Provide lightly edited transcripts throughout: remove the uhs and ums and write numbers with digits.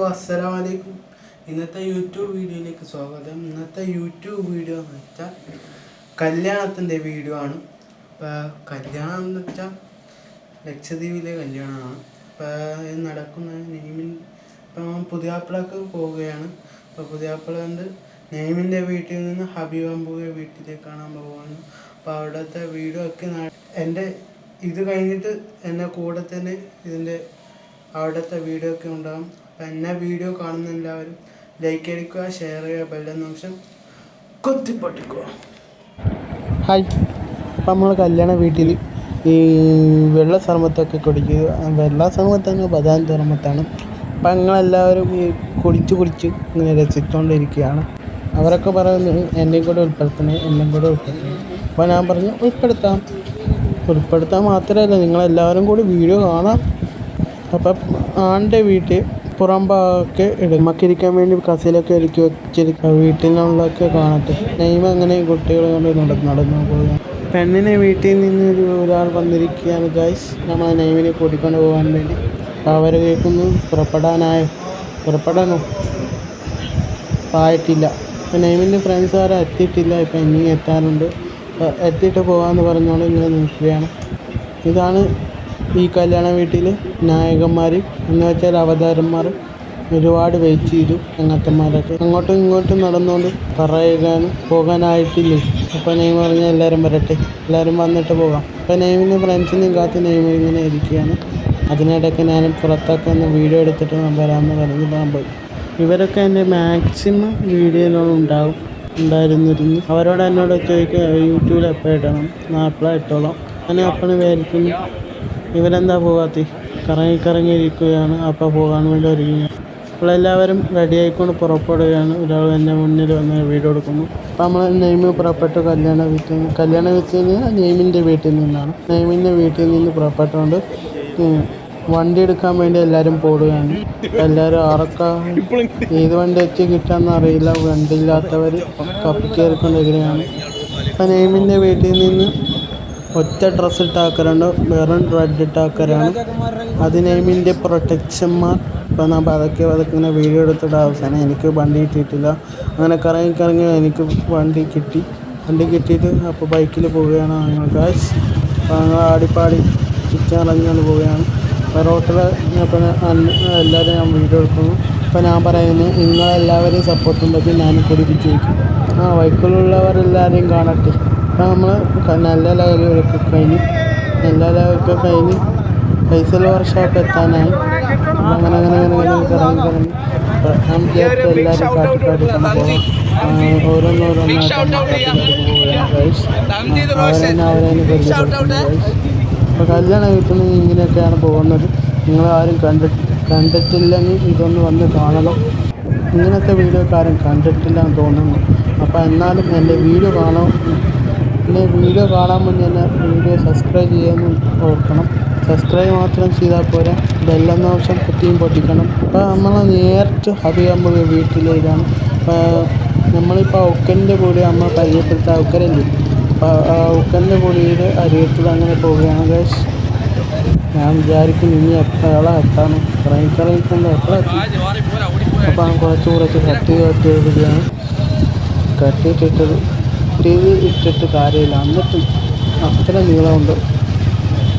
അസ്സലാമലൈക്കും. ഇന്നത്തെ യൂട്യൂബ് വീഡിയോയിലേക്ക് സ്വാഗതം. ഇന്നത്തെ യൂട്യൂബ് വീഡിയോ എന്ന് വെച്ചാൽ കല്യാണത്തിൻ്റെ വീഡിയോ ആണ്. കല്യാണം എന്ന് വെച്ചാൽ ലക്ഷദ്വീപിലെ കല്യാണമാണ്. ഇത് നടക്കുന്ന ഇപ്പം പുതിയാപ്പിളക്ക് പോവുകയാണ്. അപ്പോൾ പുതിയാപ്പിള ഉണ്ട് നെയ്മിൻ്റെ വീട്ടിൽ നിന്ന് ഹബീബാമ്പുവിൻ്റെ വീട്ടിലേക്കാണ് പോകുന്നത്. അപ്പോൾ അവിടുത്തെ വീഡിയോ ഒക്കെ എൻ്റെ ഇത് കഴിഞ്ഞിട്ട് എൻ്റെ കൂടെ തന്നെ ഇതിൻ്റെ അവിടുത്തെ വീഡിയോ ഒക്കെ ഉണ്ടാകും. അപ്പം എന്നെ വീഡിയോ കാണുന്ന എല്ലാവരും ലൈക്ക് അടിക്കുക, ഷെയർ ചെയ്യുക, ബെല്ലൈക്കൺ നിമിഷം കൊത്തിപ്പൊട്ടിക്കുക. ഹായ്, അപ്പം നമ്മൾ കല്യാണ വീട്ടിൽ ഈ വെള്ള സർമത്തൊക്കെ കുടിക്കുക. വെള്ള സർമത്ത് തന്നെ ബദാം സർമത്താണ്. അപ്പം ഞങ്ങളെല്ലാവരും ഈ കുടിച്ച് ഇങ്ങനെ രസിച്ചുകൊണ്ടിരിക്കുകയാണ്. അവരൊക്കെ പറയുന്നത് എന്നെയും കൂടെ ഉൾപ്പെടുത്തണേ. അപ്പോൾ ഞാൻ പറഞ്ഞു ഉൾപ്പെടുത്താൻ മാത്രമല്ല, നിങ്ങളെല്ലാവരും കൂടി വീഡിയോ കാണാം. അപ്പം ആൻ്റെ വീട്ടിൽ പുറംഭാഗമൊക്കെ നമുക്കിരിക്കാൻ വേണ്ടി കസേരയൊക്കെ ഒരുക്കി വെച്ചിരിക്കുക. വീട്ടിലുള്ളതൊക്കെ കാണട്ടെ. നെയ്മ അങ്ങനെ കുട്ടികളെ കൊണ്ട് നടന്നു പോകുക. പെണ്ണിനെ വീട്ടിൽ നിന്ന് ഒരാൾ വന്നിരിക്കുകയാണ് ഗൈസ്, നമ്മൾ നെയ്മിനെ കൂട്ടിക്കൊണ്ട് പോകാൻ വേണ്ടി. അപ്പോൾ അവർ കേൾക്കുന്നു പുറപ്പെടാനോ ആയിട്ടില്ല. അപ്പോൾ നെയ്മിൻ്റെ ഫ്രണ്ട്സ് ആരും എത്തിയിട്ടില്ല. ഇപ്പം ഇനി എത്താറുണ്ട്. എത്തിയിട്ട് പോകാമെന്ന് പറഞ്ഞോണ്ട് ഇങ്ങനെ നിൽക്കുകയാണ്. ഇതാണ് ഈ കല്യാണ വീട്ടിൽ നായകന്മാർ എന്ന് വെച്ചാൽ അവതാരന്മാർ. ഒരുപാട് വെയിറ്റ് ചെയ്തു അങ്ങനത്തെമാരൊക്കെ. അങ്ങോട്ടും ഇങ്ങോട്ടും നടന്നുകൊണ്ട് പോകാനായിട്ടില്ലേ. അപ്പോൾ നെയ്മ് പറഞ്ഞാൽ എല്ലാവരും വരട്ടെ, എല്ലാവരും വന്നിട്ട് പോകാം. അപ്പോൾ നെയ്മിൻ്റെ ഫ്രണ്ട്സിനെയും കാത്ത് നെയ്മ് ഇങ്ങനെ ഇരിക്കുകയാണ്. അതിനിടയ്ക്ക് ഞാൻ പുറത്തൊക്കെ ഒന്ന് വീഡിയോ എടുത്തിട്ട് വരാമെന്ന് പറഞ്ഞിട്ട് ഞാൻ പോയി. ഇവരൊക്കെ എൻ്റെ മാക്സിമം ഉണ്ടായിരുന്നിരുന്നു. അവരോട് എന്നോട് ചോദിക്കുക യൂട്യൂബിൽ എപ്പോൾ ഇടണം. ഞാൻ എപ്പോഴാണ് ഇട്ടോളാം. ഞാൻ അപ്പണ് വിചാരിക്കുന്നു ഇവരെന്താ പോകാത്ത കറങ്ങിയിരിക്കുകയാണ്. അപ്പോൾ പോകാൻ വേണ്ടി ഒരുങ്ങുക. അപ്പോൾ എല്ലാവരും റെഡി ആയിക്കൊണ്ട് പുറപ്പെടുകയാണ്. ഒരാൾ എൻ്റെ മുന്നിൽ വന്ന് വീഡിയോ എടുക്കുന്നു. അപ്പോൾ നമ്മൾ നെയ്മ് പുറപ്പെട്ടു കല്യാണ വീട്ടിൽ നിന്ന് നെയ്മിൻ്റെ വീട്ടിൽ നിന്നാണ്. നെയ്മിൻ്റെ വീട്ടിൽ നിന്ന് പുറപ്പെട്ടുകൊണ്ട് വണ്ടി എടുക്കാൻ വേണ്ടി എല്ലാവരും പോടുകയാണ്. എല്ലാവരും ഏത് വണ്ടി വെച്ച് കിട്ടാമെന്ന് അറിയില്ല. വണ്ടിയില്ലാത്തവർ കപ്പിക്കയറിക്കൊണ്ടിരിക്കുകയാണ്. അപ്പം നെയ്മിൻ്റെ വീട്ടിൽ നിന്ന് ഒറ്റ ഡ്രസ്സ് ഇട്ട ആൾക്കാരുണ്ട്, വെറും റെഡ് ഇട്ട ആൾക്കാരാണ്. അത് നെയ്മിൻ്റെ പ്രൊട്ടക്ഷന്മാർ. ഇപ്പം ഞാൻ പതുക്കെ ഇങ്ങനെ വീഡിയോ എടുത്തിട്ട് അവസാനം എനിക്ക് വണ്ടി കിട്ടിയിട്ടില്ല. അങ്ങനെ കറങ്ങി എനിക്ക് വണ്ടി കിട്ടിയിട്ട് അപ്പോൾ ബൈക്കിൽ പോവുകയാണ് ഞങ്ങൾ ഗൈസ്. അപ്പോൾ ഞങ്ങൾ ആടിപ്പാടി ചുറ്റാറഞ്ഞുകൊണ്ട് പോവുകയാണ്. റോട്ടിൽ അപ്പം എല്ലാവരും ഞാൻ വീഡിയോ എടുക്കുന്നു. അപ്പോൾ ഞാൻ പറയുന്നത് നിങ്ങളെല്ലാവരെയും സപ്പോർട്ട് ഉണ്ടെങ്കിൽ ഞാൻ കുടിപ്പിച്ച് വയ്ക്കും. ബൈക്കിലുള്ളവരെല്ലാവരെയും കാണട്ടെ. അപ്പോൾ നമ്മൾ നല്ല ലെവലൊക്കെ കഴിഞ്ഞ് പൈസ വർഷമൊക്കെ എത്താനായി. അങ്ങനെ കറങ്ങി ഞാൻ വിചാരിച്ച എല്ലാവരും കാട്ടിക്കൊണ്ട് പോകാം. ഓരോന്നോരോന്നായിട്ടാണ് അവരെന്നെ പരിചയപ്പെടുത്തുന്നത്. അപ്പോൾ കല്യാണ വീട്ടിൽ നിന്ന് ഇങ്ങനെയൊക്കെയാണ് പോകുന്നത്. നിങ്ങളാരും കണ്ടിട്ടില്ലെങ്കിൽ ഇതൊന്ന് വന്ന് കാണണം. ഇങ്ങനത്തെ വീഡിയോ ആരും കണ്ടിട്ടില്ല എന്ന് തോന്നുന്നു. അപ്പോൾ എന്നാലും എൻ്റെ വീഡിയോ കാണാൻ മുന്നേ തന്നെ വീഡിയോ സബ്സ്ക്രൈബ് ചെയ്യാമെന്ന് ഓർക്കണം. സബ്സ്ക്രൈബ് മാത്രം ചെയ്താൽ പോരാ, ബെല്ലെന്ന ഓപ്ഷൻ പൊട്ടിക്കണം. അപ്പോൾ നമ്മൾ നേരിട്ട് ഹബീബാമ്പുവിൻ്റെ വീട്ടിലേക്കാണ്. നമ്മളിപ്പോൾ ഔക്കൻ്റെ കൂടെ നമ്മൾ പരിചയപ്പെടുത്ത ഔക്കരല്ലേ. അപ്പോൾ ഔക്കൻ്റെ കൂടിയിൽ അരിയത്തിൽ അങ്ങനെ പോവുകയാണ് ഗൈസ്. ഞാൻ വിചാരിക്കും ഇനി എപ്പോഴാണ് എത്താനും കറങ്ങിക്കൊണ്ട് എപ്പോഴെത്തി. അപ്പോൾ കുറച്ച് കട്ടിയിടുകയാണ്. ഇട്ടിട്ട് കാര്യമില്ല. എന്നിട്ട് അത്ര നീളമുണ്ട്.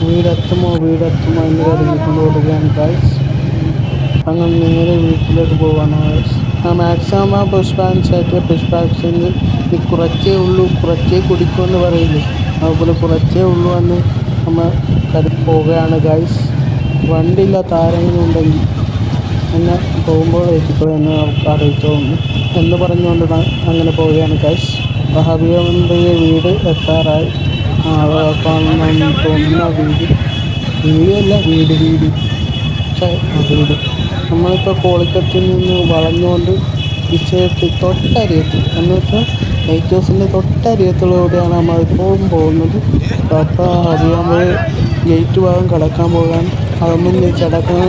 വീടെത്തുമോ എന്ന് കരുതിക്കൊണ്ട് ഓടുകയാണ് ഗൈസ്. അങ്ങനെ നേരെ വീട്ടിലേക്ക് പോവാണ് ഗൈസ്. മാക്സിമം പുഷ്പാക്ഷന് കുറച്ചേ കുടിക്കുമെന്ന് പറയില്ലേ, അതുപോലെ കുറച്ചേ ഉള്ളൂ എന്ന് നമ്മൾ പോവുകയാണ് ഗൈസ്. വണ്ടിയില്ലാത്ത ആരെങ്കിലും ഉണ്ടെങ്കിൽ എന്നെ പോകുമ്പോൾ എത്തിക്കോ എന്ന് അറിയിച്ചോളൂ എന്ന് പറഞ്ഞുകൊണ്ട് അങ്ങനെ പോവുകയാണ് ഗൈസ്. അപ്പോൾ ഹബീബാമ്പുവിൻ്റെ വീട് എത്താറായി. തോന്നുന്ന വീട് നമ്മളിപ്പോൾ കോളിക്കത്തിൽ നിന്ന് വളഞ്ഞുകൊണ്ട് വിഷയത്തിൽ തൊട്ടരിയത്തിൽ എന്ന് വെച്ചാൽ ലൈറ്റ് ഹൗസിൻ്റെ തൊട്ടരിയത്തിലൂടെയാണ് നമ്മളിപ്പോൾ പോകുന്നത്. അപ്പോൾ ഹബീബാമ്പ് ഗേറ്റ് ഭാഗം കിടക്കാൻ പോകാൻ അതൊന്നും ചടക്കാൻ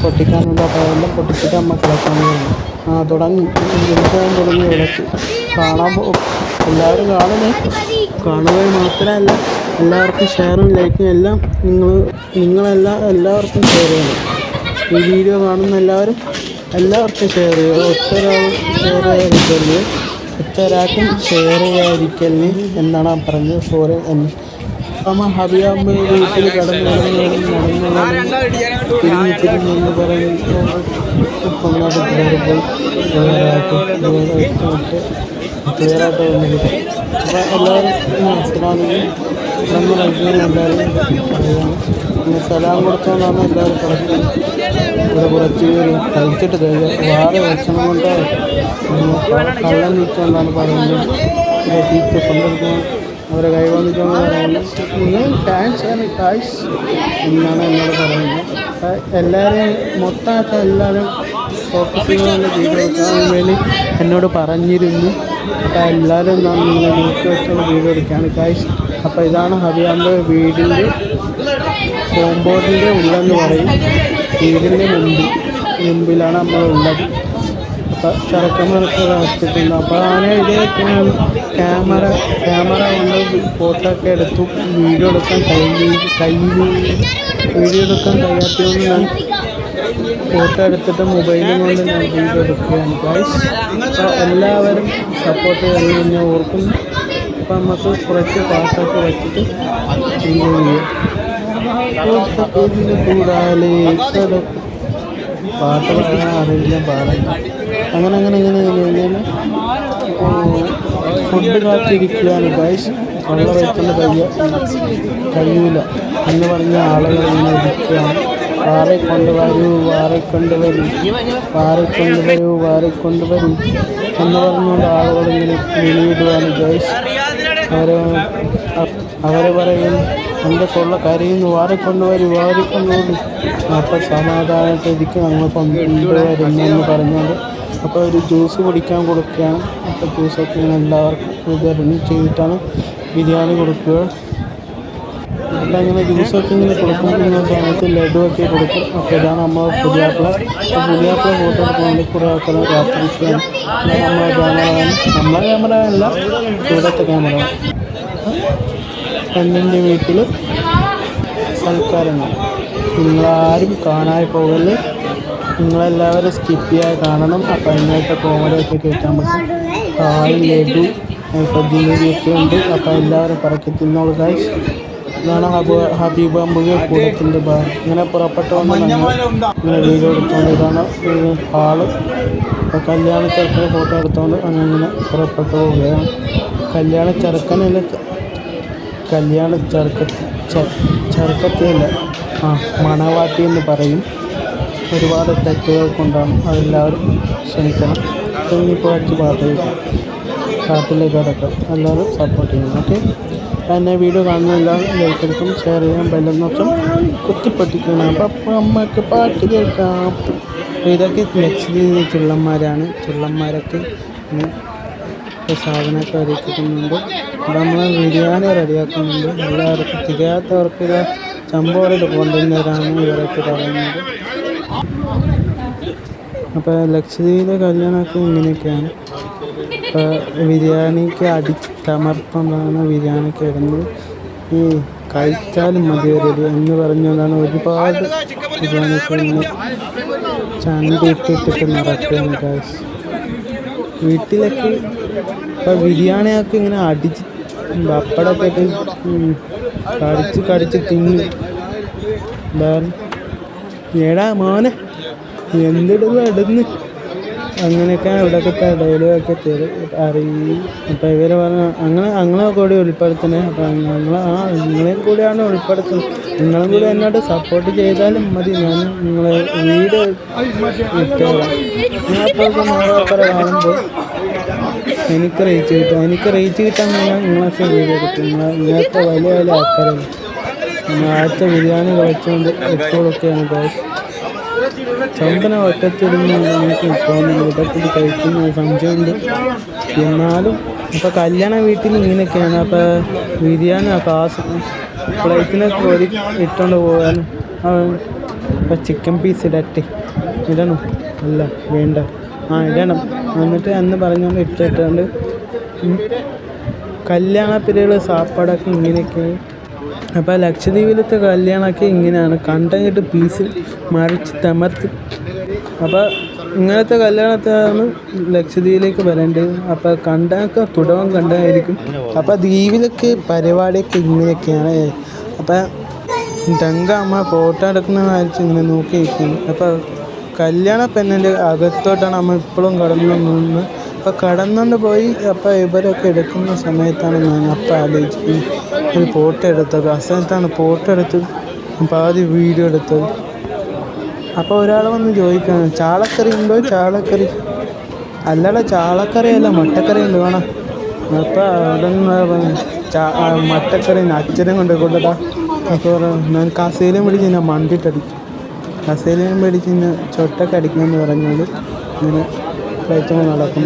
പൊട്ടിക്കാനുള്ള. അപ്പോൾ അതെല്ലാം പൊട്ടിച്ചിട്ട് നമ്മൾ കിടക്കാൻ പോകുന്നു. തുടങ്ങി വിളക്ക് കാണാൻ പോകും. എല്ലാവരും കാണുക മാത്രമല്ല എല്ലാവർക്കും ഷെയറും ലൈക്കും എല്ലാം എല്ലാവർക്കും ഷെയർ ചെയ്യണം. ഈ വീഡിയോ കാണുന്ന എല്ലാവരും എല്ലാവർക്കും ഷെയർ ചെയ്യുക. ഒറ്റൊരാൾ ഷെയർ ചെയ്യാതിരിക്കല്, ഒറ്റൊരാൾക്കും ഷെയർ ചെയ്യാതിരിക്കല് എന്നാണ് പറഞ്ഞത്. സോറി എന്ന് ഹബിയാമ്പ് വീട്ടിൽ കടന്നു തിരിഞ്ഞെന്ന് പറയുമ്പോൾ ക്ലിയറായിട്ട് വന്നിട്ട് അപ്പോൾ എല്ലാവരും അസ്സലാമലൈക്കും എല്ലാവരും പറയുകയാണ്. സലാം കൊടുത്തോണ്ടാണ് എല്ലാവരും കിടക്കുന്നത്. ഇവിടെ കുറച്ച് പേര് കഴിച്ചിട്ട് വേറെ ഭക്ഷണം കൊണ്ട് കള്ളം നീക്കൊണ്ടാണ് പറയുന്നത്. ടീച്ചർ പങ്കെടുക്കുന്നത് അവരെ കൈ വന്നിട്ടാണ് പറയുന്നത്. താങ്ക്സ് ആണ് കായ്സ് എന്നാണ് എന്നോട് പറയുന്നത്. എല്ലാവരെയും മൊത്തമായിട്ട് എല്ലാവരും ഫോക്കസ് ചെയ്യുന്ന വീഡിയോ എടുക്കാൻ വേണ്ടി എന്നോട് പറഞ്ഞിരുന്നു. അപ്പോൾ എല്ലാവരും നിങ്ങൾ നോക്കി വെച്ചുള്ള വീഡിയോ എടുക്കുകയാണ് കായ്സ്. അപ്പോൾ ഇതാണ് ഹബിയാമ്പ് വീടിൻ്റെ കോമ്പൗണ്ടിൻ്റെ ഉള്ളെന്ന് പറയും. വീടിൻ്റെ മുമ്പിലാണ് നമ്മളുള്ളത്. അപ്പോൾ ചെറുക്കന്മാർക്ക് വെച്ചിട്ടുണ്ട്. അപ്പോൾ അങ്ങനെ ഇത് ക്യാമറ കൊണ്ട് ഫോട്ടോ ഒക്കെ എടുത്തു. വീഡിയോ എടുക്കാൻ വീഡിയോ എടുക്കാൻ കഴിയാത്തതുകൊണ്ട് ഞാൻ ഫോട്ടോ എടുത്തിട്ട് മൊബൈലും കൊണ്ട് ഞാൻ വീഡിയോ എടുക്കുകയാണ് ഗൈസ്. അപ്പോൾ എല്ലാവരും സപ്പോർട്ട് ചെയ്യുമെന്ന് ഞാൻ ഓർക്കുന്നു. അപ്പോൾ നമുക്ക് കുറച്ച് പാട്ടൊക്കെ വെച്ചിട്ട് കൂടാതെ പാട്ട് പറയാൻ അറിയില്ല പാടില്ല. അങ്ങനെ ഫുഡ് കാത്തിരിക്കുകയാണ് ഗൈസ്. വെള്ളം വെക്കുന്ന കഴിയൂല എന്ന് പറഞ്ഞ ആളുകൾ ഇങ്ങനെ ഇരിക്കുകയാണ്. വാറിക്കൊണ്ടുവരൂ എന്ന് പറഞ്ഞുകൊണ്ട് ആളുകൾ ഇങ്ങനെ വിളിയിടുകയാണ് ഗൈസ്. അവരെ പറയും എൻ്റെ കൊള്ള കരയുന്നു, വാറിക്കൊണ്ടുവരൂ. അപ്പോൾ സമാധാനത്തിരിക്കും ഞങ്ങൾ കൊണ്ടുവരുന്നെന്ന് പറഞ്ഞുകൊണ്ട് അപ്പോൾ ഒരു ജ്യൂസ് കുടിക്കാൻ കൊടുക്കുകയാണ്. അപ്പോൾ ജ്യൂസൊക്കെ ഇങ്ങനെ എല്ലാവർക്കും വിതരണം ചെയ്തിട്ടാണ് ബിരിയാണി കൊടുക്കുക. അപ്പോൾ അങ്ങനെ ജ്യൂസൊക്കെ ഇങ്ങനെ കൊടുക്കുന്ന സമയത്ത് ലഡുവൊക്കെ കൊടുക്കും. അപ്പോൾ ഇതാണ് നമ്മൾ പുതിയാപ്പിള ഫോട്ടോ എടുക്കാൻ വേണ്ടി കുറേ ആൾക്കാർ കാത്തിരിക്കുകയാണ്. നമ്മളെ ക്യാമറ അല്ല, ഇവിടുത്തെ ക്യാമറ. പെണ്ണിൻ്റെ വീട്ടിൽ സൽക്കാരങ്ങൾ. നിങ്ങളാരും കാണാതെ പോകല്, നിങ്ങളെല്ലാവരും സ്കിപ്പ് ചെയ്യാതെ കാണണം. അപ്പോൾ അതിനകത്ത് കോമഡിയൊക്കെ കേൾക്കാൻ പറ്റും. ലഡു ഇപ്പോൾ ജിലേബിയൊക്കെ ഉണ്ട്. അപ്പോൾ എല്ലാവരും പറക്കി തിന്നോളൂ ഗൈസ്. ഇതാണ് ഹബീബാമ്പുക കൂടത്തിൻ്റെ ഭാഗം. ഇങ്ങനെ പുറപ്പെട്ടു വന്ന് ഇങ്ങനെ വീഡിയോ എടുത്തുകൊണ്ട് ഇതാണ് ഹാള്. അപ്പോൾ കല്യാണ ചെറുക്കനെ ഫോട്ടോ എടുത്തുകൊണ്ട് അങ്ങനെ പുറപ്പെട്ടു പോവുകയാണ്. ചെറുക്കത്തിയല്ല, മണവാട്ടി എന്ന് പറയും. ഒരുപാട് തെറ്റുകൾ കൊണ്ടാണ്, അതെല്ലാവരും ക്ഷമിക്കണം. ഇപ്പോൾ കുറച്ച് പാട്ടിലേക്ക് അടക്കം എല്ലാവരും സപ്പോർട്ട് ചെയ്യണം. ഓക്കെ, എന്നെ വീഡിയോ കാണുന്നതെല്ലാം ലൈക്ക് എടുക്കും, ഷെയർ ചെയ്യാം, ബെല്ലൊന്നും കുത്തിപ്പൊട്ടിക്കണം. അപ്പം അമ്മക്ക് പാട്ട് കേൾക്കാം. ഇതൊക്കെ ലക്ഷദ്വീപ് ചുള്ളന്മാരൊക്കെ സാധനമൊക്കെ ഒരുക്കുന്നുണ്ട്. നമ്മൾ ബിരിയാണി റെഡിയാക്കുന്നുണ്ട്. എല്ലാവർക്കും തികയാത്തവർക്ക് ഇത് ചമ്പോറയിൽ കൊണ്ടുവന്നവരാണ് ഇവരൊക്കെ പറയുന്നത്. അപ്പോൾ ലക്ഷദ്വീപിലെ കല്യാണമൊക്കെ ഇങ്ങനെയൊക്കെയാണ്. അപ്പോൾ ബിരിയാണിക്ക് അടിച്ചമർത്തുന്നതാണ് ബിരിയാണിക്ക് ഇടുന്നത്. ഈ കഴിച്ചാലും മതി വരരുത് എന്ന് പറഞ്ഞുകൊണ്ടാണ് ഒരുപാട് ബിരിയാണിക്ക് ഇങ്ങനെ ചണ്ടിട്ടിട്ട് നിറയ്ക്കുകയാണ് ഗൈസ്. വീട്ടിലൊക്കെ ഇപ്പോൾ ബിരിയാണിയൊക്കെ ഇങ്ങനെ അടിച്ച് പപ്പടമൊക്കെ ഇട്ട് കടിച്ച് തിന്ന്. എടാ മോനെ എന്തിടുന്നു അങ്ങനെയൊക്കെ ഇവിടെയൊക്കെ ഡയലോഗൊക്കെ അറിയും. അപ്പോൾ ഇവർ പറഞ്ഞ അങ്ങനെ കൂടി ഉൾപ്പെടുത്തുന്നത്. അപ്പോൾ നിങ്ങളെയും കൂടിയാണ് ഉൾപ്പെടുത്തുന്നത്. നിങ്ങളും കൂടി എന്നോട് സപ്പോർട്ട് ചെയ്താലും മതി. ഞാൻ നിങ്ങളെ വീഡിയോ ഇട്ടുതരാം. ഞാൻ അപ്പോൾ നോക്കാറ് കാണുമ്പോൾ എനിക്ക് റീച്ച് കിട്ടാൻ ഞാൻ നിങ്ങളൊക്കെ വീഡിയോ എടുക്കും. ഇങ്ങനത്തെ വലിയ ആൾക്കാരല്ല. ആഴ്ച ബിരിയാണി കഴിച്ചുകൊണ്ട് ഇപ്പോഴൊക്കെയാണ് ഗൈസ്. ചന്ദന ഒറ്റത്തിരുന്ന് എനിക്ക് തോന്നുന്നു ഇതൊക്കെ കഴിക്കുന്ന സംശയമുണ്ട്. എന്നാലും ഇപ്പോൾ കല്യാണ വീട്ടിൽ ഇങ്ങനെയൊക്കെയാണ്. അപ്പോൾ ബിരിയാണി പ്ലേറ്റിനൊക്കെ ഒരു ഇട്ടുകൊണ്ട് പോകാൻ. ഇപ്പോൾ ചിക്കൻ പീസ് ഇടണം അല്ല വേണ്ട ഇടണം എന്നിട്ട് അന്ന് പറഞ്ഞുകൊണ്ട് ഇട്ടിട്ടുണ്ട്. കല്യാണ പിരികൾ സാപ്പാടൊക്കെ ഇങ്ങനെയൊക്കെ. അപ്പോൾ ലക്ഷദ്വീപിലത്തെ കല്യാണമൊക്കെ ഇങ്ങനെയാണ്. കണ്ടങ്ങിട്ട് പീസ് മറിച്ച് തമർത്ത്. അപ്പോൾ ഇങ്ങനത്തെ കല്യാണത്താണ് ലക്ഷദ്വീപിലേക്ക് വരേണ്ടത്. അപ്പോൾ കണ്ടൊക്കെ തുടക്കം കണ്ടായിരിക്കും. അപ്പോൾ ദ്വീപിലൊക്കെ പരിപാടിയൊക്കെ ഇങ്ങനെയൊക്കെയാണ്. അപ്പോൾ അമ്മ ഫോട്ടോ എടുക്കുന്നതായിരിക്കും ഇങ്ങനെ നോക്കി നിൽക്കുന്നത്. അപ്പോൾ കല്യാണ പെണ്ണിൻ്റെ അകത്തോട്ടാണ് അമ്മ ഇപ്പോഴും കടന്നു നിന്ന്. അപ്പോൾ കടന്നുകൊണ്ട് പോയി. അപ്പോൾ ഇവരൊക്കെ എടുക്കുന്ന സമയത്താണ് ഞാൻ അപ്പം ആലോചിക്കുന്നത് ഒരു ഫോട്ടോ എടുത്തത്. അവസാനത്താണ് ഫോട്ടോ എടുത്തത്, പാതി വീഡിയോ എടുത്തത്. അപ്പോൾ ഒരാൾ വന്ന് ചോദിക്കുകയാണ്, ചാളക്കറി ഉണ്ടോ? ചാളക്കറി അല്ലടാ, ചാളക്കറി അല്ല, മട്ടക്കറി ഉണ്ട് വേണം. അപ്പോൾ അവിടെ നിന്ന് മട്ടക്കറി അച്ഛനെ കൊണ്ട് കൊണ്ടടാ. അപ്പോൾ ഞാൻ കസേലയും പിടിച്ച് ഞാൻ മണ്ടിട്ടടിക്കും. കസേലയും പിടിച്ച് ഞാൻ ചൊട്ടൊക്കെ അടിക്കുമെന്ന് പറഞ്ഞുകൊണ്ട് ഇങ്ങനെ കളിച്ചുകൊണ്ട് നടക്കും.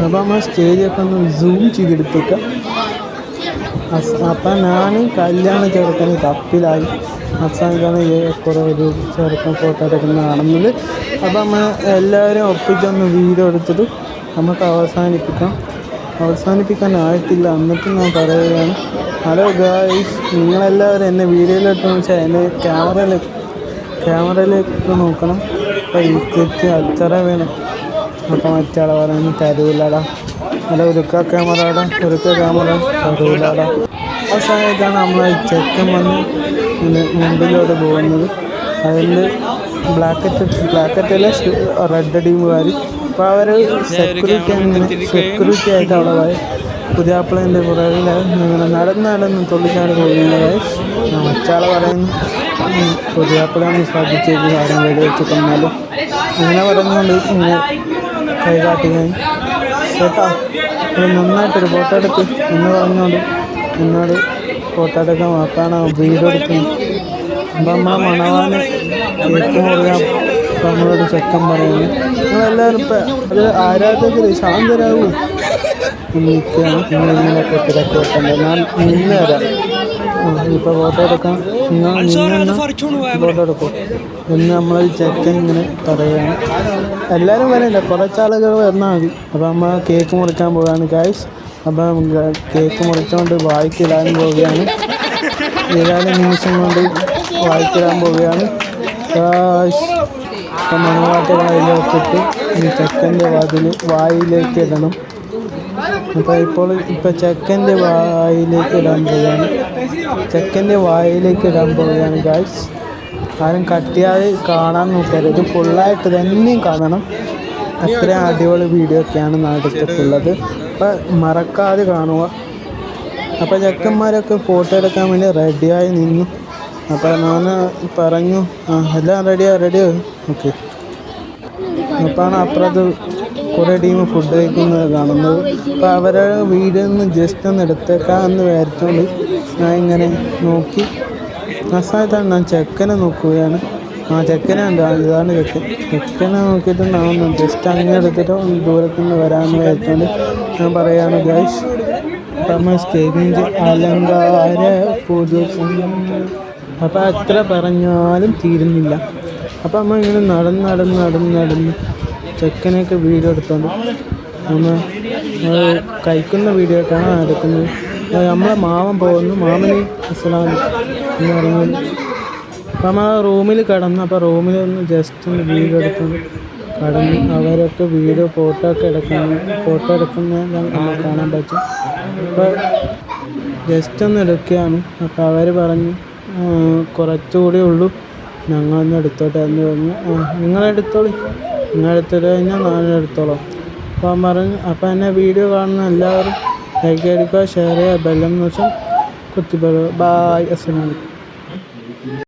അപ്പോൾ നമ്മൾ സ്റ്റേജൊക്കെ ഒന്ന് സൂം ചെയ്തെടുത്തേക്കാം. അപ്പം ഞാൻ കല്യാണ ചെറുക്കന് കപ്പിലായി. അവസാനിക്കാണ് കുറേ ഒരു ചെറുക്കൻ ഫോട്ടോ എടുക്കുന്ന കാണുന്നത്. അപ്പം നമ്മൾ എല്ലാവരും ഒപ്പിച്ചൊന്ന് വീഡിയോ എടുത്തിട്ട് നമുക്ക് അവസാനിപ്പിക്കാനായിട്ടില്ല. എന്നിട്ട് ഞാൻ പറയുകയാണ്, ഹലോ ഗായ്സ്, നിങ്ങളെല്ലാവരും എന്നെ വീഡിയോയിലിട്ടെന്ന് വെച്ചാൽ എന്നെ ക്യാമറയിലേക്ക് നോക്കണം. അപ്പോൾ ഈ തെറ്റ് അച്ചറ വേണം. അപ്പോൾ മറ്റാളെ പറയാൻ തരൂലടാ, അല്ല ഒരുക്ക ക്യാമറ തരൂലടാ. ആ സമയത്താണ് നമ്മൾ ചെക്കൻ വന്ന് മുമ്പിലോട്ട് പോകുന്നത്. അതിൽ ബ്ലാക്കറ്റല്ല, റെഡ് ടീമുകാർ. അപ്പോൾ അവർ സെക്യൂരിറ്റി ആയിട്ട് അവിടെ പോയി. പുതിയാപ്പിളേൻ്റെ പുറകിലായി ഇങ്ങനെ നടന്ന് തുള്ളിച്ചാടി പോകുന്നത്. മറ്റാളെ പറയുന്നു, പുതിയാപ്പിളൊന്ന് ശ്രദ്ധിച്ചേക്ക്, കാര്യം വെടിവെച്ച് കൊന്നാലും അങ്ങനെ പറഞ്ഞുകൊണ്ട് ഇങ്ങനെ കൈകാട്ടുകയും ചേട്ടാ നന്നായിട്ടൊരു ഫോട്ടോ എടുത്ത് എന്ന് പറഞ്ഞുകൊണ്ട് എന്നോട് ഫോട്ടോ എടുക്കാൻ വാപ്പാണ് വീഡിയോ എടുക്കുന്നത്. അപ്പം നമ്മളെ മണവാന് കേക്ക് മുറിയാം. അപ്പം നമ്മളോട് ചെക്കൻ പറയുന്നു, നിങ്ങളെല്ലാവരും ഇപ്പം അത് ആരാധകർ ശാന്തരാകും നിൽക്കുകയാണ്. നിങ്ങളിങ്ങനെയൊക്കെ തിരക്ക് വെക്കണ്ട, ഞാൻ നിന്ന് തരാം. ഇപ്പോൾ ഫോട്ടോ എടുക്കാം, ഫോട്ടോ എടുക്കും എന്ന് നമ്മൾ ചെക്കൻ ഇങ്ങനെ പറയുകയാണ്. എല്ലാവരും വരണ്ട, കുറച്ചാളുകൾ വന്നാൽ മതി. അപ്പോൾ നമ്മൾ കേക്ക് മുറിക്കാൻ പോവുകയാണ് ഗായ്സ്. അപ്പം കേക്ക് മുറിച്ചുകൊണ്ട് വായിക്കിടാൻ പോവുകയാണ്. ഏതാനും നിമിഷം കൊണ്ട് വായിക്കിടാൻ പോവുകയാണ് ഗായ്സ്. അപ്പം മണവാട്ടി വായിലേക്കിട്ട് ഈ ചെക്കൻ്റെ വായിലേക്ക് ഇടണം. അപ്പോൾ ഇപ്പോൾ ചെക്കൻ്റെ വായിലേക്ക് ഇടാൻ പോവുകയാണ് ഗായ്സ്. ആരും കട്ടിയാതെ കാണാൻ നോക്കരുത്, ഫുള്ളായിട്ട് തന്നെയും കാണണം. അത്രയും അടിപൊളി വീഡിയോ ഒക്കെയാണ് നടത്തിയിട്ടുള്ളത്. അപ്പോൾ മറക്കാതെ കാണുക. അപ്പോൾ ചെക്കന്മാരൊക്കെ ഫോട്ടോ എടുക്കാൻ വേണ്ടി റെഡിയായി നിന്നു. അപ്പോൾ ഞാൻ പറഞ്ഞു, എല്ലാം റെഡിയാ ഓക്കെ. അപ്പോഴാണ് അപ്പുറത്ത് കുറേ ടീം ഫുഡ് കഴിക്കുന്നത് കാണുന്നത്. അപ്പോൾ അവരെ വീഡിയോ ഒന്ന് ജസ്റ്റ് ഒന്ന് എടുത്തേക്കാമെന്ന് വിചാരിച്ചുകൊണ്ട് ഞാൻ ഇങ്ങനെ നോക്കി. അവസാനത്താണ് ഞാൻ ചെക്കനെ നോക്കുകയാണ്. ചെക്കനെ ഉണ്ട്, ഇതാണ് ചെക്കനെ നോക്കിയിട്ടുണ്ടാവുന്നു. ജസ്റ്റ് അങ്ങനെ എടുത്തിട്ട് ദൂരത്തു നിന്ന് വരാമെന്ന് വിചാരിച്ചുകൊണ്ട് ഞാൻ പറയുകയാണ് ഗൈസ്. അപ്പം നമ്മൾ സ്റ്റേജിൻ്റെ അലങ്കാര അപ്പോൾ എത്ര പറഞ്ഞാലും തീരുന്നില്ല. അപ്പോൾ നമ്മൾ ഇങ്ങനെ നടന്ന് ചെക്കനെയൊക്കെ വീഡിയോ എടുത്തോണ്ട് നമ്മൾ കഴിക്കുന്ന വീഡിയോ ഒക്കെയാണ് എടുക്കുന്നത്. നമ്മളെ മാമൻ പോകുന്നു, മാമന് അസ്സലാം എന്ന് പറയുന്നത്. അപ്പോൾ നമ്മൾ റൂമിൽ കിടന്നു. അപ്പോൾ റൂമിൽ ഒന്ന് ജസ്റ്റ് ഒന്ന് വീഡിയോ എടുത്തോണ്ട് കടന്ന് അവരൊക്കെ ഫോട്ടോ എടുക്കുന്നത് നമുക്ക് കാണാൻ പറ്റും. അപ്പോൾ ജസ്റ്റ് ഒന്ന് എടുക്കുകയാണ്. അപ്പോൾ അവർ പറഞ്ഞു കുറച്ചുകൂടി ഉള്ളൂ, ഞങ്ങളൊന്ന് എടുത്തോട്ടെ എന്ന് പറഞ്ഞു. നിങ്ങളെടുത്തോളൂ, നിങ്ങളെടുത്തിട്ട് കഴിഞ്ഞാൽ ഞാനെടുത്തോളാം. അപ്പോൾ അവൻ പറഞ്ഞു. അപ്പോൾ എന്നെ വീഡിയോ കാണുന്ന എല്ലാവരും ലൈക്ക് അടിക്കുക, ഷെയർ ചെയ്യുക, ബെല്ലം എന്ന് വെച്ചാൽ കുത്തിപ്പറയുക. ബായ്, അസ്സലാമു അലൈക്കും.